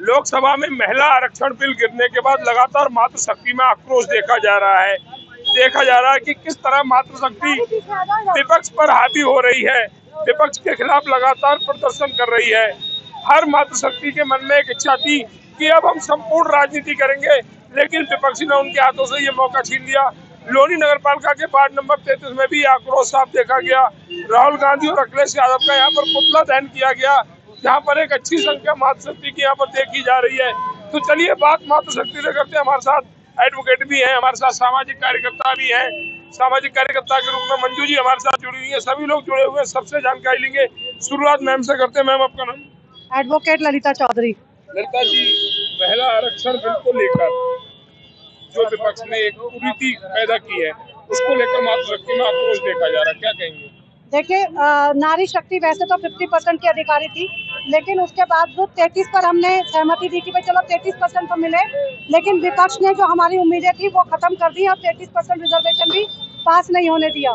लोकसभा में महिला आरक्षण बिल गिरने के बाद लगातार मातृशक्ति में आक्रोश देखा जा रहा है। कि किस तरह मातृशक्ति विपक्ष पर हावी हो रही है, विपक्ष के खिलाफ लगातार प्रदर्शन कर रही है। हर मातृशक्ति के मन में एक इच्छा थी कि अब हम संपूर्ण राजनीति करेंगे, लेकिन विपक्षी ने उनके हाथों से ये मौका छीन लिया। लोनी नगर पालिका के वार्ड नंबर 33 में भी आक्रोश साफ देखा गया। राहुल गांधी और अखिलेश यादव का यहाँ पर पुतला दहन किया गया, जहाँ पर एक अच्छी संख्या मातृशक्ति की यहाँ पर देखी जा रही है। तो चलिए बात मातृशक्ति से करते हैं। हमारे साथ एडवोकेट भी है, हमारे साथ सामाजिक कार्यकर्ता भी है। सामाजिक कार्यकर्ता के रूप में मंजू जी हमारे साथ जुड़ी हुई है, सभी लोग जुड़े हुए हैं, सबसे जानकारी लेंगे। शुरुआत मैम से करते हैं। मैम आपका नाम? एडवोकेट ललिता चौधरी। ललिता जी, महिला आरक्षण बिल को लेकर जो विपक्ष ने एक कुरीति पैदा की है, उसको लेकर मातृशक्ति में आक्रोश देखा जा रहा है, क्या कहेंगे? देखिए, नारी शक्ति वैसे तो 50% की अधिकारी थी, लेकिन उसके बावजूद 33 पर हमने सहमति दी कि भाई चलो 33% तो मिले, लेकिन विपक्ष ने जो हमारी उम्मीदें थी वो खत्म कर दी और 33% रिजर्वेशन भी पास नहीं होने दिया।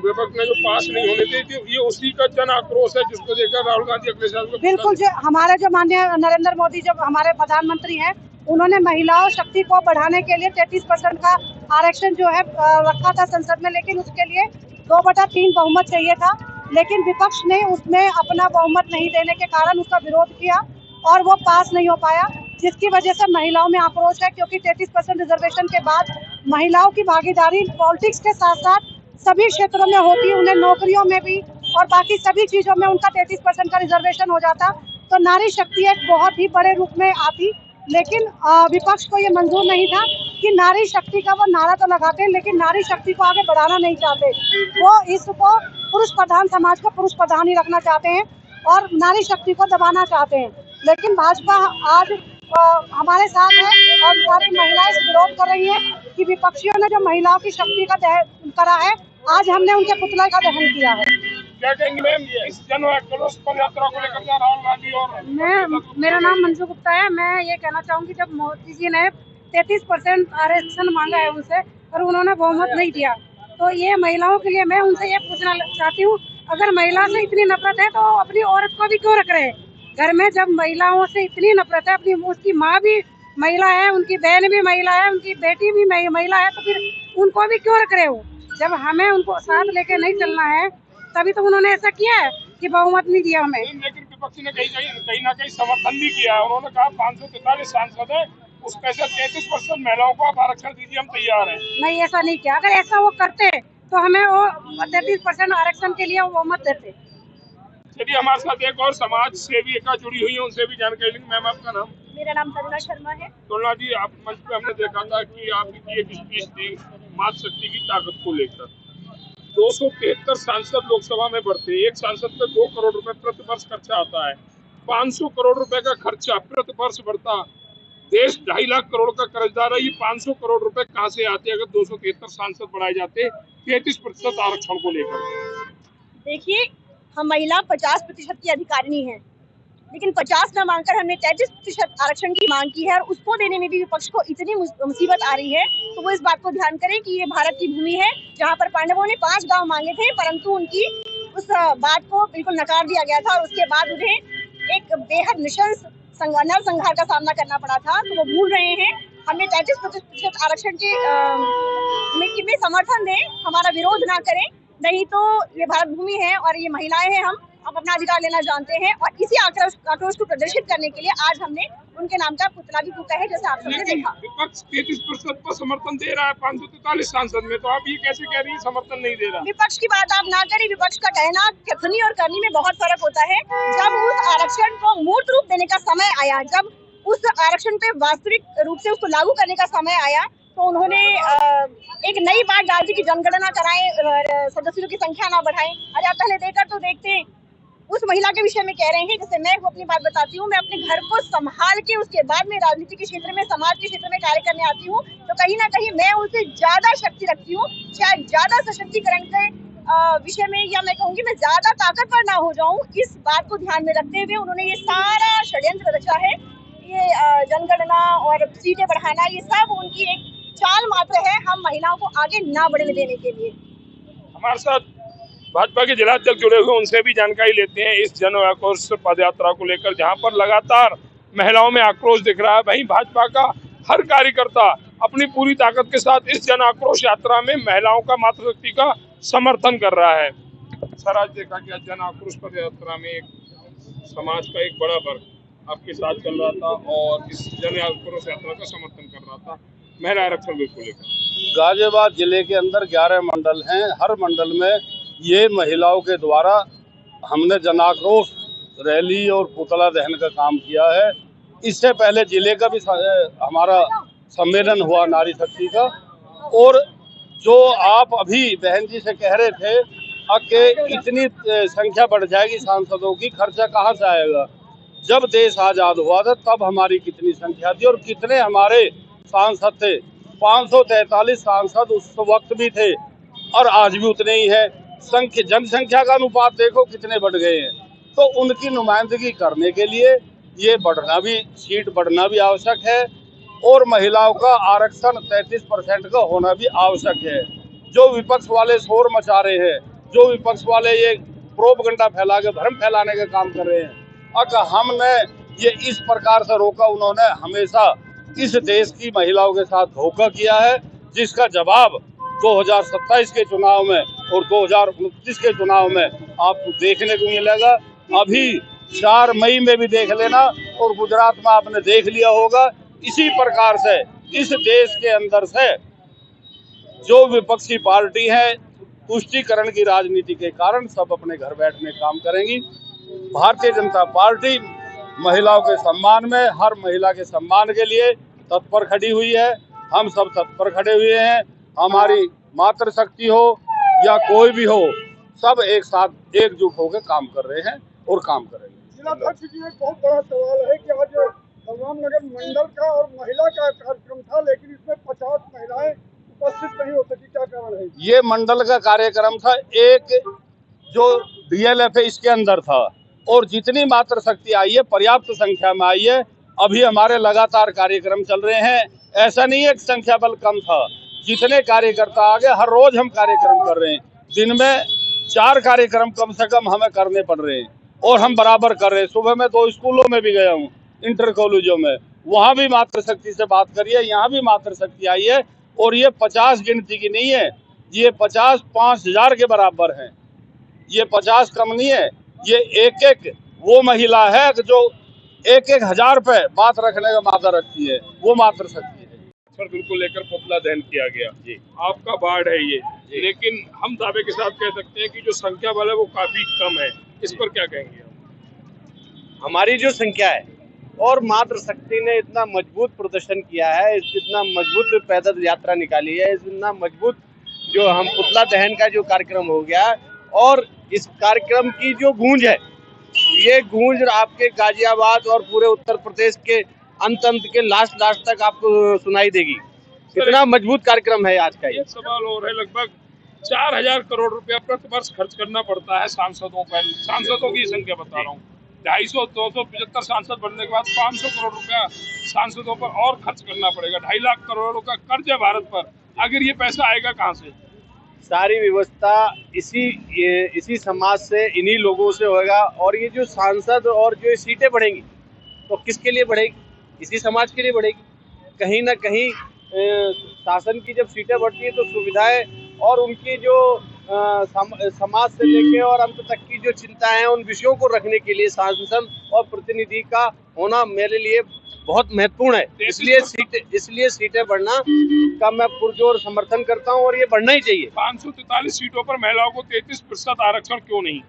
विपक्ष ने जो पास नहीं होने दी, ये उसी का जन आक्रोश है जिसको देखकर राहुल गांधी अखिलेश यादव बिल्कुल। जो हमारे जो माननीय नरेंद्र मोदी जब हमारे प्रधानमंत्री हैं, उन्होंने महिलाओं शक्ति को बढ़ाने के लिए 33% का आरक्षण जो है रखा था संसद में, लेकिन उसके लिए 2/3 बहुमत चाहिए था, लेकिन विपक्ष ने उसमें अपना बहुमत नहीं देने के कारण उसका विरोध किया और वो पास नहीं हो पाया, जिसकी वजह से महिलाओं में आक्रोश है। क्योंकि 33% रिजर्वेशन के बाद महिलाओं की भागीदारी पॉलिटिक्स के साथ साथ सभी क्षेत्रों में होती, उन्हें नौकरियों में भी और बाकी सभी चीजों में उनका 33% का रिजर्वेशन हो जाता, तो नारी शक्ति एक बहुत ही बड़े रूप में आती। लेकिन विपक्ष को ये मंजूर नहीं था कि नारी शक्ति का वो नारा तो लगाते हैं, लेकिन नारी शक्ति को आगे बढ़ाना नहीं चाहते। वो इसको पुरुष प्रधान समाज को पुरुष प्रधान ही रखना चाहते हैं और नारी शक्ति को दबाना चाहते हैं। लेकिन भाजपा आज हमारे साथ है और सारी महिलाएं विरोध कर रही है कि विपक्षियों ने जो महिलाओं की शक्ति का दहन करा है, आज हमने उनके पुतला का दहन किया है। क्या कहेंगे मैम इस जन आक्रोश पद यात्रा को लेकर राहुल गांधी? और मेरा नाम मंजू गुप्ता है। मैं ये कहना चाहूंगी, जब मोदी जी ने 33% आरक्षण मांगा है उनसे और उन्होंने बहुमत नहीं दिया, तो ये महिलाओं के लिए मैं उनसे ये पूछना चाहती हूँ, अगर महिला से इतनी नफरत है तो अपनी औरत को भी क्यों रख रहे हैं घर में? जब महिलाओं से इतनी नफरत है, अपनी उसकी माँ भी महिला है, उनकी बहन भी महिला है, उनकी बेटी भी महिला है, तो फिर उनको भी क्यों रख रहे हो? जब हमें उनको साथ लेके नहीं चलना है तभी तो उन्होंने ऐसा किया है कि बहुमत नहीं दिया हमें। लेकिन विपक्षी ने कहीं ना कहीं समर्थन भी किया है। उन्होंने कहा 543 सांसद है, उसमें से 33% महिलाओं को आप आरक्षण दीजिए, हम तैयार हैं। नहीं, ऐसा नहीं किया। अगर ऐसा वो करते तो हमें वो 33% आरक्षण के लिए वो बहुमत देते। चलिए हमारे साथ एक और समाज सेविका जुड़ी हुई है, उनसे भी जानकारी लेंगे। मैम आपका नाम? मेरा नाम तरुणा शर्मा है। तरुणा जी, आप मंच पे हमने देखा था कि आपकी एक स्पीच थी मातृशक्ति की ताकत को लेकर। 273 सांसद लोकसभा में बढ़ते, एक सांसद पे 2 करोड़ रुपए प्रति वर्ष खर्चा आता है। 500 करोड़ रुपए का खर्चा प्रति वर्ष बढ़ता, देश 2.5 लाख करोड़ का कर्जदार है। ये 500 करोड़ रुपए कहाँ से आते अगर 273 सांसद बढ़ाए जाते 33% आरक्षण को लेकर? देखिए, हम महिला 50% की अधिकारिणी है, लेकिन 50 न मांगकर हमने 33% आरक्षण की मांग की है और उसको देने में भी विपक्ष को इतनी मुसीबत आ रही है, तो वो इस बात को ध्यान करें कि ये भारत की भूमि है जहाँ पर पांडवों ने 5 गांव मांगे थे, परंतु उनकी उस बात को बिल्कुल नकार दिया गया था और उसके बाद उन्हें एक बेहद निशंस नरसंहार का सामना करना पड़ा था। तो वो भूल रहे हैं। हमें 33% आरक्षण के समर्थन दें, हमारा विरोध ना करें, नहीं तो ये भारत भूमि है और ये महिलाएं हैं, हम अपना अधिकार लेना जानते हैं और इसी आक्रोश को प्रदर्शित करने के लिए आज हमने उनके नाम का पुतला भी फूंका है, जैसे आप सबने देखा। विपक्ष 33% पर समर्थन दे रहा है 543 सांसद में, तो आप ये कैसे कह रही है समर्थन नहीं दे रहा? विपक्ष की बात आप ना करें। विपक्ष का कहना कथनी और करनी में बहुत फर्क होता है। जब उस आरक्षण को मूर्त रूप देने का समय आया, जब उस आरक्षण पे वास्तविक रूप से उसको लागू करने का समय आया, तो उन्होंने एक नई बात डाल दी कि जनगणना कराएं, सदस्यों की संख्या ना बढ़ाएं। अरे आप पहले देकर तो देखते। उस महिला के विषय में कह रहे हैं, जैसे मैं अपनी बात बताती हूँ, मैं अपने घर को संभाल के उसके बाद में राजनीति के क्षेत्र में, समाज के क्षेत्र में कार्य करने आती हूँ, तो कहीं ना कहीं मैं उनसे ज्यादा शक्ति रखती हूँ, शायद ज्यादा सशक्तिकरण के विषय में, या मैं कहूँगी मैं ज्यादा ताकतवर ना हो जाऊँ। इस बात को ध्यान में रखते हुए उन्होंने ये सारा षड्यंत्र रचा है। ये जनगणना और सीटें बढ़ाना, ये सब उनकी एक चाल मात्र है, हम महिलाओं को आगे ना बढ़ने देने के लिए। हमारे साथ भाजपा के जिलाध्यक्ष जुड़े हुए उनसे भी जानकारी लेते हैं इस जन आक्रोश पद यात्रा को लेकर, जहां पर लगातार महिलाओं में आक्रोश दिख रहा है। वहीं भाजपा का हर कार्यकर्ता अपनी पूरी ताकत के साथ इस जन आक्रोश यात्रा में महिलाओं का, मातृशक्ति का समर्थन कर रहा है। सर, आज देखा कि जन आक्रोश पद यात्रा में एक समाज का एक बड़ा वर्ग आपके साथ चल रहा था और इस जन आक्रोश यात्रा का समर्थन कर रहा था महिला आरक्षण बिल को लेकर। गाजियाबाद जिले के अंदर 11 मंडल हैं। हर मंडल में ये महिलाओं के द्वारा हमने जन आक्रोश रैली और पुतला दहन का काम किया है। इससे पहले जिले का भी हमारा सम्मेलन हुआ नारी शक्ति का। और जो आप अभी बहन जी से कह रहे थे कि इतनी संख्या बढ़ जाएगी सांसदों की, खर्चा कहाँ से आएगा? जब देश आज़ाद हुआ था तब हमारी कितनी संख्या थी और कितने हमारे सांसद थे? 543 सांसद उस वक्त भी थे और आज भी उतने ही है। जनसंख्या का अनुपात देखो कितने बढ़ गए हैं। तो उनकी नुमाइंदगी करने के लिए ये बढ़ना भी, सीट बढ़ना भी आवश्यक है और महिलाओं का आरक्षण 33% का होना भी आवश्यक है। जो विपक्ष वाले शोर मचा रहे हैं, जो विपक्ष वाले ये प्रोपगंडा फैला के भ्रम फैलाने का काम कर रहे हैं, अगर हमने ये इस प्रकार से रोका, उन्होंने हमेशा इस देश की महिलाओं के साथ धोखा किया है, जिसका जवाब 2027 के चुनाव में और 2029 के चुनाव में आपको देखने को मिलेगा। अभी 4 मई में भी देख लेना और गुजरात में आपने देख लिया होगा। इसी प्रकार से इस देश के अंदर से जो विपक्षी पार्टी है, तुष्टीकरण की राजनीति के कारण सब अपने घर बैठने काम करेंगी। भारतीय जनता पार्टी महिलाओं के सम्मान में, हर महिला के सम्मान के लिए तत्पर खड़ी हुई है। हम सब तत्पर खड़े हुए हैं। हमारी मातृशक्ति हो या कोई भी हो, सब एक साथ एकजुट होकर काम कर रहे हैं और काम करेंगे। जिलाध्यक्ष जी, एक बहुत बड़ा सवाल है कि आज बलरामनगर मंडल का और महिला का कार्यक्रम था, लेकिन इसमें 50 महिलाएं उपस्थित नहीं हो सकी, क्या कारण है? ये मंडल का कार्यक्रम था, एक जो DLF है इसके अंदर था और जितनी मातृशक्ति आई है पर्याप्त संख्या में आई है। अभी हमारे लगातार कार्यक्रम चल रहे हैं। ऐसा नहीं है कि संख्या बल कम था। जितने कार्यकर्ता आ गए, हर रोज हम कार्यक्रम कर रहे हैं। दिन में 4 कार्यक्रम कम से कम हमें करने पड़ रहे हैं और हम बराबर कर रहे हैं। सुबह में 2 स्कूलों में भी गया हूँ, इंटर कॉलेजों में, वहाँ भी मातृशक्ति से बात करिए। यहाँ भी मातृशक्ति आई है और ये 50 गिनती की नहीं है, ये 50 5000 के बराबर है। ये 50 कम नहीं है, ये एक वो महिला है जो 1-1000 पे बात रखने का मादा रखती है, वो मातृशक्ति है। सर, बिल्कुल लेकर पुतला दहन किया गया जी। आपका वार्ड है ये, लेकिन हम दावे के साथ कह सकते हैं कि जो संख्या बल है वो काफी कम है। इस पर क्या कहेंगे? हमारी जो संख्या है और मातृशक्ति ने इतना मजबूत प्रदर्शन किया है, इतना मजबूत पैदल यात्रा निकाली है, इतना मजबूत जो हम पुतला दहन का जो कार्यक्रम हो गया, और इस कार्यक्रम की जो गूंज है, ये गूंज आपके गाजियाबाद और पूरे उत्तर प्रदेश के अंत के लास्ट तक आपको सुनाई देगी। इतना मजबूत कार्यक्रम है आज का। एक सवाल और है, लगभग 4000 करोड़ रुपया प्रति वर्ष खर्च करना पड़ता है सांसदों पर। सांसदों की संख्या बता रहा हूँ, 250 275 सांसद बनने के बाद 500 करोड़ रुपया सांसदों पर और खर्च करना पड़ेगा। 2.5 लाख करोड़ का कर्ज है भारत पर। अगर ये पैसा आएगा कहाँ से? सारी व्यवस्था इसी समाज से, इन्हीं लोगों से होगा। और ये जो सांसद और जो सीटें बढ़ेंगी तो किसके लिए बढ़ेगी? इसी समाज के लिए बढ़ेगी। कहीं ना कहीं शासन की जब सीटें बढ़ती है तो सुविधाएं और उनकी जो समाज से लेके और अंत तक की जो चिंता है, उन विषयों को रखने के लिए सांसद और प्रतिनिधि का होना मेरे लिए बहुत महत्वपूर्ण है। इसलिए सीटें बढ़ना का मैं पुरजोर समर्थन करता हूं और ये बढ़ना ही चाहिए। 543 सीटों पर महिलाओं को 33% आरक्षण क्यों नहीं?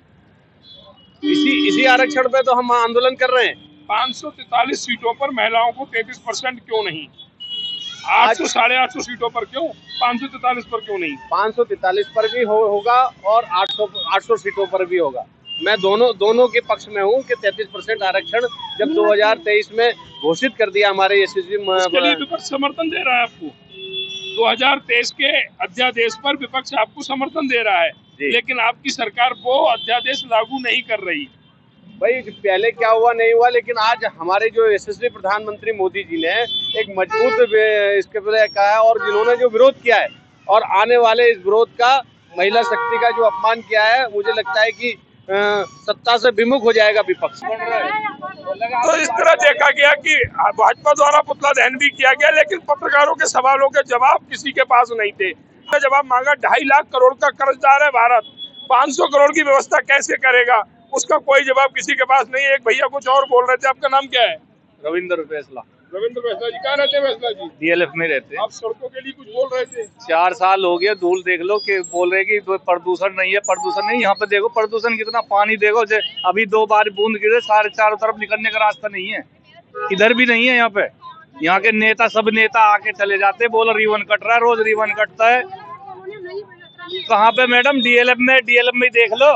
इसी आरक्षण पे तो हम आंदोलन कर रहे हैं। 543 सीटों पर महिलाओं को 33% क्यों नहीं? 800 850 सीटों पर क्यों? 543 पर क्यों नहीं? 543 पर भी होगा और 800 सीटों पर भी होगा। मैं दोनों के पक्ष में हूँ कि 33% आरक्षण जब 2023 में घोषित कर दिया हमारे यशस्वी, इसके लिए विपक्ष समर्थन दे रहा है आपको। 2023 के अध्यादेश पर विपक्ष आपको समर्थन दे रहा है, लेकिन आपकी सरकार वो अध्यादेश लागू नहीं कर रही। भाई, पहले क्या हुआ नहीं हुआ, लेकिन आज हमारे जो यशस्वी प्रधानमंत्री मोदी जी ने एक मजबूत इसके कहा है और जिन्होंने जो विरोध किया है और आने वाले इस विरोध का महिला शक्ति का जो अपमान किया है, मुझे लगता है कि सत्ता से विमुख हो जाएगा विपक्ष। तो इस तरह देखा गया कि भाजपा द्वारा पुतला दहन भी किया गया, लेकिन पत्रकारों के सवालों के जवाब किसी के पास नहीं थे। जवाब मांगा, 2.5 लाख करोड़ का कर्जदार है भारत, 500 करोड़ की व्यवस्था कैसे करेगा, उसका कोई जवाब किसी के पास नहीं है। एक भैया कुछ और बोल रहे थे, आपका नाम क्या है? रविंद्र फैसला। रविंद्र फैसला जी कहाँ रहते हैं? फैसला जी DLF में रहते हैं। आप सड़कों के लिए कुछ बोल रहे थे। 4 साल हो गया, धूल देख लो कि बोल रहे कि प्रदूषण नहीं है, प्रदूषण नहीं। यहाँ पे देखो प्रदूषण कितना, पानी देखो, अभी 2 बार बूंद गिरे, सारे चारों तरफ निकलने का रास्ता नहीं है, इधर भी नहीं है। यहाँ पे यहाँ के नेता, सब नेता आके चले जाते, बोलो रिबन कट रहा है, रोज रिबन कटता है। कहाँ पे मैडम? DLF में देख लो।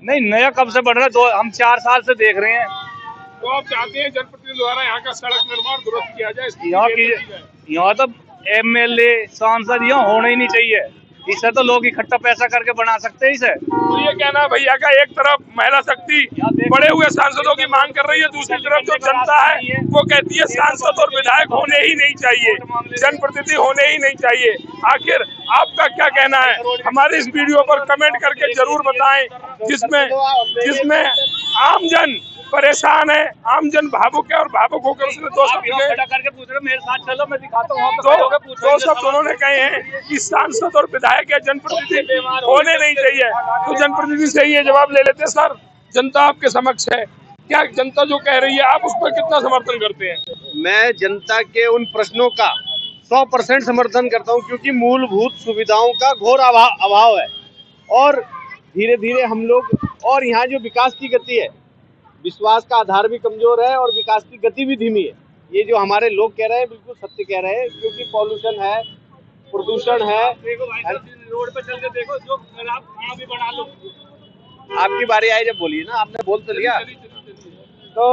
नहीं, नया कब से बढ़ रहा है? हम 4 साल से देख रहे हैं। तो आप चाहते हैं जनप्रतिनिधि द्वारा यहाँ का सड़क निर्माण दुरुस्त किया जाए? यहाँ तो MLA सांसद यहाँ होना ही नहीं चाहिए, इससे तो लोग इकट्ठा पैसा करके बना सकते हैं इसे। तो ये कहना भैया का, एक तरफ महिला शक्ति बड़े हुए सांसदों की मांग कर रही है, दूसरी तरफ जो जनता है वो कहती है सांसद और विधायक होने ही नहीं चाहिए, जनप्रतिनिधि होने ही नहीं चाहिए। आखिर आपका क्या कहना है? हमारे इस वीडियो पर कमेंट करके जरूर बताएं, जिसमें आमजन परेशान है, आमजन भावुक है, और भावुक होकर उसने 2 शब्द करके पूछ रहे, मेरे साथ चलो, मैं दिखाता हूँ। 2 शब्द उन्होंने कहे हैं कि सांसद और विधायक या जनप्रतिनिधि होने नहीं चाहिए। तो जनप्रतिनिधि से ये जवाब ले लेते। सर, जनता आपके समक्ष है, क्या जनता जो कह रही है आप उस पर कितना समर्थन करते हैं? मैं जनता के उन प्रश्नों का 100% समर्थन करता हूँ, क्योंकि मूलभूत सुविधाओं का घोर अभाव है, और धीरे धीरे हम लोग, और यहाँ जो विकास की गति है, विश्वास का आधार भी कमजोर है और विकास की गति भी धीमी है। ये जो हमारे लोग कह रहे हैं बिल्कुल सत्य कह रहे हैं, क्योंकि पॉल्यूशन है, प्रदूषण है। रोड पे चल के देखो, जो आप खाना भी बना लो। आपकी बारी आई जब बोलिए ना, आपने बोल तो लिया। तो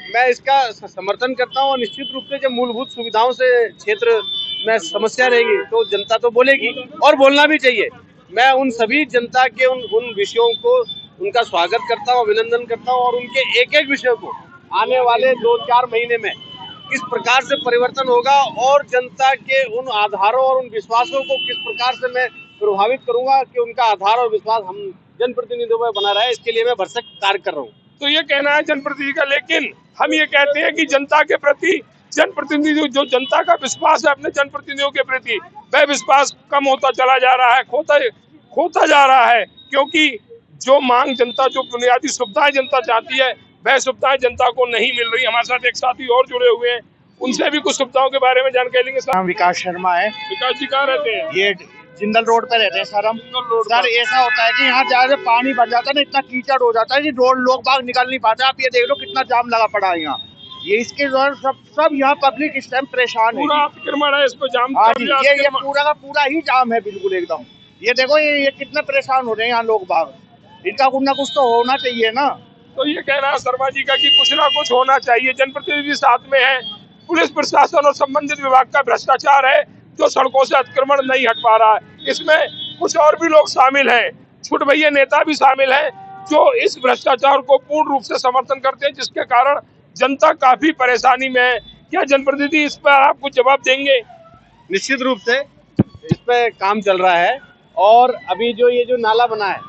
मैं इसका समर्थन करता हूँ, और निश्चित रूप से जब मूलभूत सुविधाओं से क्षेत्र में समस्या रहेगी तो जनता तो बोलेगी, और बोलना भी चाहिए। मैं उन सभी जनता के उन विषयों को, उनका स्वागत करता हूँ, अभिनंदन करता हूँ, और उनके एक एक विषय को आने वाले 2-4 महीने में किस प्रकार से परिवर्तन होगा, और जनता के उन आधारों और उन विश्वासों को किस प्रकार से मैं प्रभावित करूंगा कि उनका आधार और विश्वास हम जनप्रतिनिधियों में बना रहे, इसके लिए मैं भरसक कार्य कर रहा हूँ। तो ये कहना है जनप्रतिनिधि का, लेकिन हम ये कहते हैं कि जनता के प्रति जनप्रतिनिधि, जो जनता का विश्वास है अपने जनप्रतिनिधियों के प्रति, वह विश्वास कम होता चला जा रहा है, खोता जा रहा है, क्योंकि जो मांग जनता, जो बुनियादी सुविधाएं जनता चाहती है, वह सुविधाएं जनता को नहीं मिल रही। हमारे साथ एक साथी और जुड़े हुए हैं, उनसे भी कुछ सुविधाओं के बारे में जानकारी लेंगे। विकास शर्मा है। विकास जी कहाँ रहते हैं? ये जिंदल रोड पे रहते हैं सर हम। सर ऐसा होता है कि यहाँ ज्यादा पानी भर जाता है ना, इतना कीचड़ हो जाता है कि रोड लोग बाग निकल नहीं पाते। आप ये देख लो कितना जाम लगा पड़ा है यहाँ। ये इसके द्वारा सब यहाँ पब्लिक इस टाइम परेशान है। पूरा अतिक्रमण है, इस पे जाम। हाँ जी, ये पूरा का पूरा ही जाम है बिल्कुल एकदम। ये देखो ये कितना परेशान हो रहे हैं यहाँ लोग बाग, इनका कुछ ना कुछ तो होना चाहिए ना। तो ये कहना है शर्मा जी का कि कुछ ना कुछ होना चाहिए। जनप्रतिनिधि साथ में है, पुलिस प्रशासन और संबंधित विभाग का भ्रष्टाचार है जो सड़कों से अतिक्रमण नहीं हट पा रहा है। इसमें कुछ और भी लोग शामिल हैं, छुट भैया नेता भी शामिल हैं, जो इस भ्रष्टाचार को पूर्ण रूप से समर्थन करते हैं, जिसके कारण जनता काफी परेशानी में है। क्या जनप्रतिनिधि इस पर आप कुछ जवाब देंगे? निश्चित रूप से इस पे काम चल रहा है, और अभी जो ये जो नाला बना है,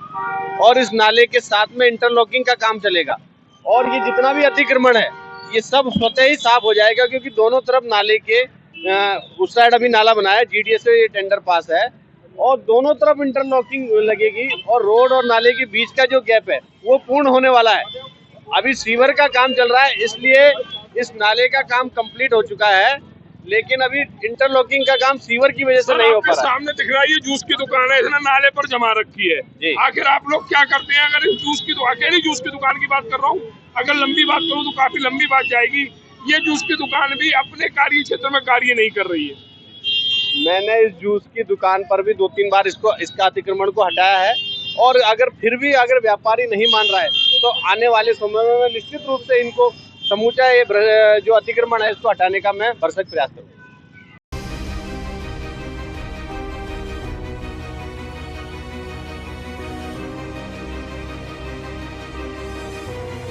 और इस नाले के साथ में इंटरलॉकिंग का काम चलेगा, और ये जितना भी अतिक्रमण है ये सब स्वतः ही साफ हो जाएगा, क्योंकि दोनों तरफ नाले के उस साइड अभी नाला बना है, GDA से ये टेंडर पास है, और दोनों तरफ इंटरलॉकिंग लगेगी, और रोड और नाले के बीच का जो गैप है वो पूर्ण होने वाला है। अभी सीवर का काम चल रहा है, इसलिए इस नाले का काम कंप्लीट हो चुका है, लेकिन अभी इंटरलॉकिंग का काम सीवर की वजह से नहीं हो पा रहा। सामने दिख रहा है ये जूस की दुकान है, इसने नाले पर जमा रखी है। आखिर आप लोग क्या करते हैं? अगर इस जूस की अकेली जूस की दुकान की बात कर रहा हूँ, अगर लंबी बात करूँ तो काफी लंबी बात जाएगी। ये जूस की दुकान भी अपने कार्य क्षेत्र में कार्य नहीं कर रही है। मैंने इस जूस की दुकान पर भी 2-3 बार इसका अतिक्रमण को हटाया है, और अगर फिर भी अगर व्यापारी नहीं मान रहा है तो आने वाले समय में निश्चित रूप से इनको समूचा ये जो अतिक्रमण है इसको हटाने का मैं भरसक प्रयास करूँगा।